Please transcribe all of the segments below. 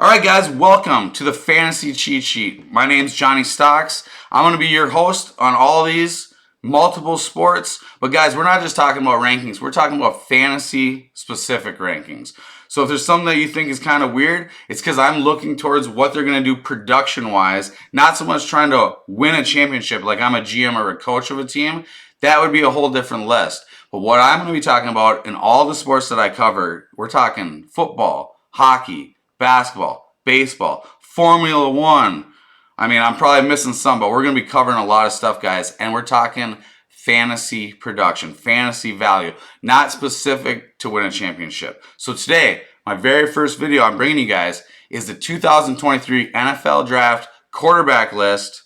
All right, guys, welcome to the Fantasy Cheat Sheet. My name's Johnny Stocks. I'm going to be your host on all these multiple sports. But, guys, we're not just talking about rankings. We're talking about fantasy-specific rankings. So if there's something that you think is kind of weird, it's because I'm looking towards what they're going to do production-wise, not so much trying to win a championship like I'm a GM or a coach of a team. That would be a whole different list. But what I'm going to be talking about in all the sports that I cover, we're talking football, hockey, basketball, baseball, Formula One. I mean, I'm probably missing some, but we're going to be covering a lot of stuff, guys. And we're talking fantasy production, fantasy value, not specific to win a championship. So today, my very first video I'm bringing you guys is the 2023 NFL Draft quarterback list,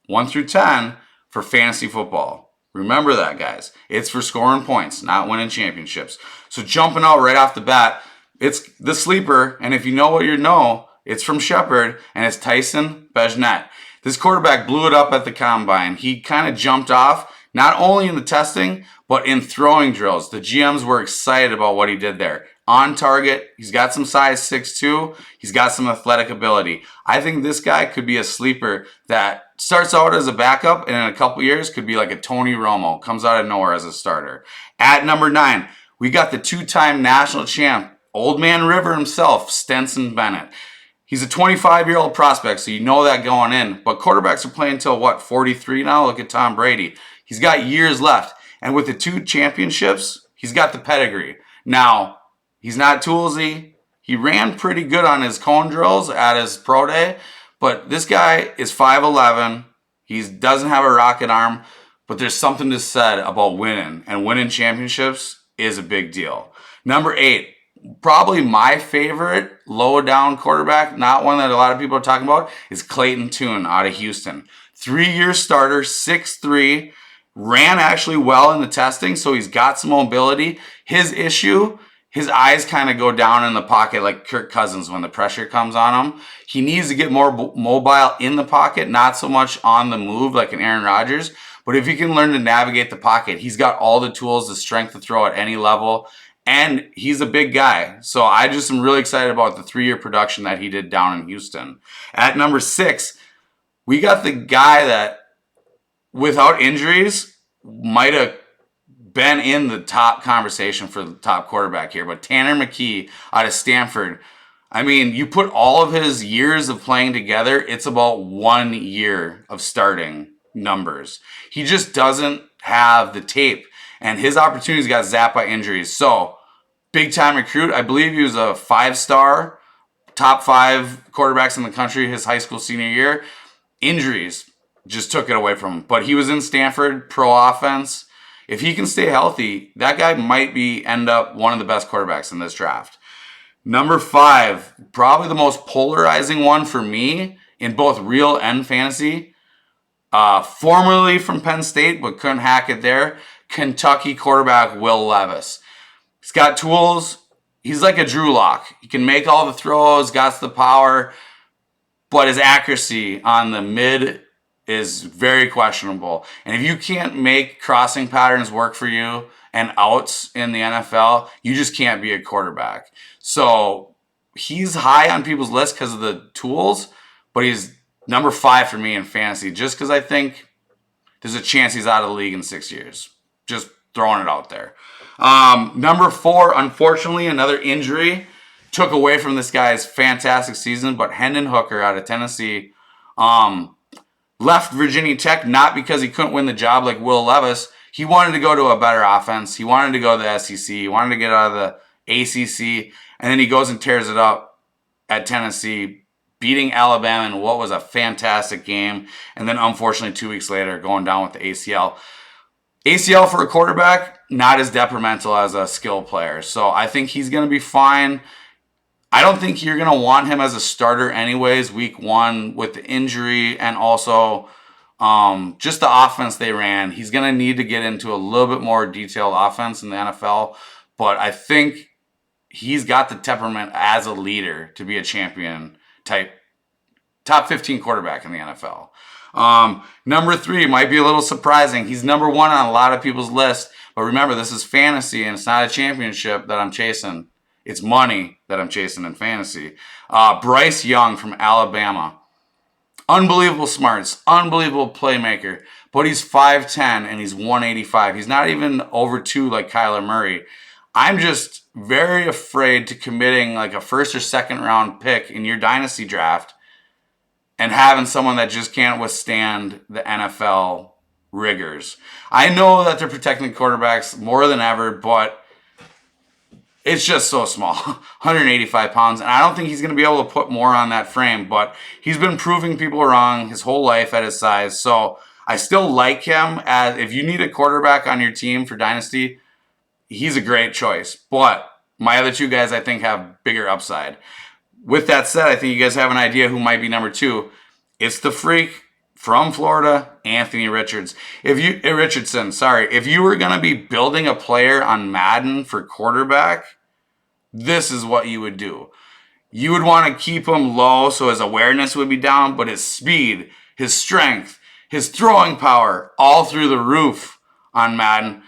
1 through 10, for fantasy football. Remember that, guys. It's for scoring points, not winning championships. So jumping out right off the bat, it's the sleeper, and if you know what you know, it's from Shepherd, and it's Tyson Bagent. This quarterback blew it up at the Combine. He kind of jumped off, not only in the testing, but in throwing drills. The GMs were excited about what he did there. On target, he's got some size 6'2", he's got some athletic ability. I think this guy could be a sleeper that starts out as a backup, and in a couple years could be like a Tony Romo, comes out of nowhere as a starter. At number 9, we got the two-time national champ, Old Man River himself, Stetson Bennett. He's a 25-year-old prospect, so you know that going in. But quarterbacks are playing until, 43 now? Look at Tom Brady. He's got years left. And with the 2 championships, he's got the pedigree. Now, he's not toolsy. He ran pretty good on his cone drills at his pro day. But this guy is 5'11". He doesn't have a rocket arm. But there's something to said about winning. And winning championships is a big deal. Number 8. Probably my favorite low down quarterback, not one that a lot of people are talking about, is Clayton Tune out of Houston. 3-year starter, 6'3", ran actually well in the testing, so he's got some mobility. His issue, his eyes kind of go down in the pocket like Kirk Cousins when the pressure comes on him. He needs to get more mobile in the pocket, not so much on the move like an Aaron Rodgers. But if he can learn to navigate the pocket, he's got all the tools, the strength to throw at any level. And he's a big guy. So I just am really excited about the 3-year production that he did down in Houston. At number 6, we got the guy that, without injuries, might have been in the top conversation for the top quarterback here. But Tanner McKee out of Stanford. I mean, you put all of his years of playing together, it's about 1 year of starting numbers. He just doesn't have the tape. And his opportunities got zapped by injuries. So, big-time recruit. I believe he was a 5-star, top 5 quarterbacks in the country his high school senior year. Injuries just took it away from him. But he was in Stanford, pro offense. If he can stay healthy, that guy might end up one of the best quarterbacks in this draft. Number 5, probably the most polarizing one for me in both real and fantasy. Formerly from Penn State, but couldn't hack it there. Kentucky quarterback Will Levis. He's got tools. He's like a Drew Lock. He can make all the throws, got the power, but his accuracy on the mid is very questionable. And if you can't make crossing patterns work for you and outs in the NFL, you just can't be a quarterback. So he's high on people's list because of the tools, but he's number 5 for me in fantasy just because I think there's a chance he's out of the league in 6 years. Just throwing it out there. Number 4, unfortunately, another injury took away from this guy's fantastic season, but Hendon Hooker out of Tennessee left Virginia Tech not because he couldn't win the job like Will Levis. He wanted to go to a better offense. He wanted to go to the SEC. He wanted to get out of the ACC. And then he goes and tears it up at Tennessee, beating Alabama in what was a fantastic game. And then, unfortunately, 2 weeks later, going down with the ACL. ACL for a quarterback, not as detrimental as a skill player. So I think he's going to be fine. I don't think you're going to want him as a starter anyways, week 1 with the injury and also just the offense they ran. He's going to need to get into a little bit more detailed offense in the NFL. But I think he's got the temperament as a leader to be a champion type top 15 quarterback in the NFL. Number 3 might be a little surprising. He's number 1 on a lot of people's list. But remember, this is fantasy and it's not a championship that I'm chasing. It's money that I'm chasing in fantasy. Bryce Young from Alabama. Unbelievable smarts, unbelievable playmaker, but he's 5'10 and he's 185. He's not even over 2 like Kyler Murray. I'm just very afraid to committing like a first or second round pick in your dynasty draft and having someone that just can't withstand the NFL rigors. I know that they're protecting quarterbacks more than ever, but it's just so small, 185 pounds. And I don't think he's going to be able to put more on that frame, but he's been proving people wrong his whole life at his size. So I still like him as if you need a quarterback on your team for Dynasty, he's a great choice. But my other two guys I think have bigger upside. With that said, I think you guys have an idea who might be number 2. It's the freak from Florida, Anthony Richardson. If you were going to be building a player on Madden for quarterback, this is what you would do. You would want to keep him low so his awareness would be down, but his speed, his strength, his throwing power, all through the roof on Madden.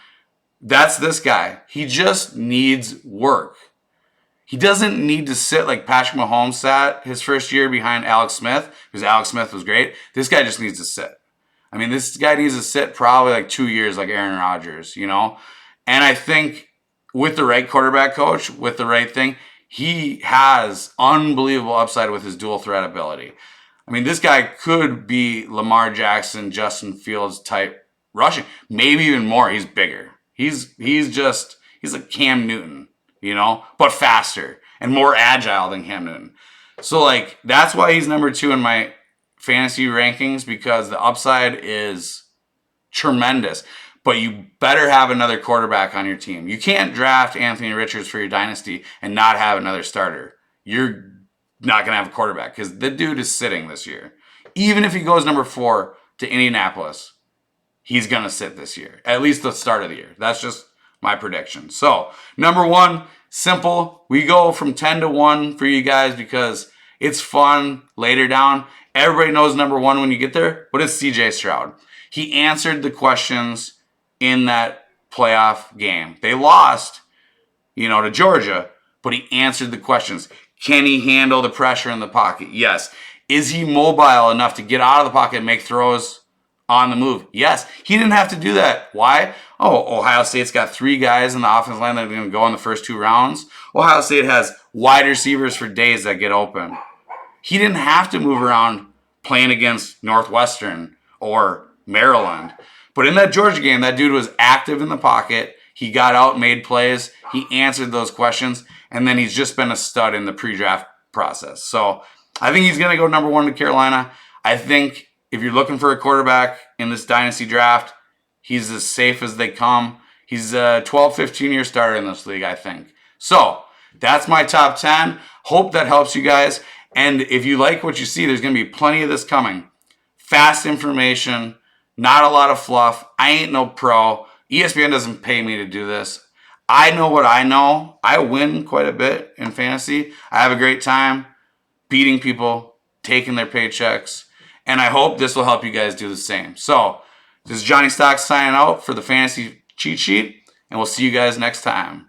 That's this guy. He just needs work. He doesn't need to sit like Patrick Mahomes sat his first year behind Alex Smith, because Alex Smith was great. This guy just needs to sit. I mean, this guy needs to sit probably like 2 years like Aaron Rodgers, you know? And I think with the right quarterback coach, with the right thing, he has unbelievable upside with his dual threat ability. I mean, this guy could be Lamar Jackson, Justin Fields type rushing, maybe even more. He's bigger. He's like Cam Newton, you know, but faster and more agile than Cam Newton. So like that's why he's number 2 in my fantasy rankings, because the upside is tremendous. But you better have another quarterback on your team. You can't draft Anthony Richards for your dynasty and not have another starter. You're not going to have a quarterback because the dude is sitting this year. Even if he goes number 4 to Indianapolis, he's going to sit this year, at least the start of the year. That's just my prediction. So, number 1, simple. We go from 10 to 1 for you guys because it's fun later down. Everybody knows number 1 when you get there, but it's CJ Stroud. He answered the questions in that playoff game. They lost, to Georgia, but he answered the questions. Can he handle the pressure in the pocket? Yes. Is he mobile enough to get out of the pocket and make throws on the move? Yes. He didn't have to do that. Why? Ohio State's got 3 guys in the offensive line that are going to go in the first 2 rounds. Ohio State has wide receivers for days that get open. He didn't have to move around playing against Northwestern or Maryland. But in that Georgia game, that dude was active in the pocket. He got out, made plays. He answered those questions. And then he's just been a stud in the pre-draft process. So I think he's going to go number 1 to Carolina. I think if you're looking for a quarterback in this dynasty draft, he's as safe as they come. He's a 12, 15-year starter in this league, I think. So that's my top 10. Hope that helps you guys. And if you like what you see, there's going to be plenty of this coming. Fast information, not a lot of fluff. I ain't no pro. ESPN doesn't pay me to do this. I know what I know. I win quite a bit in fantasy. I have a great time beating people, taking their paychecks. And I hope this will help you guys do the same. So, this is Johnny Stocks signing out for the Fantasy Cheat Sheet. And we'll see you guys next time.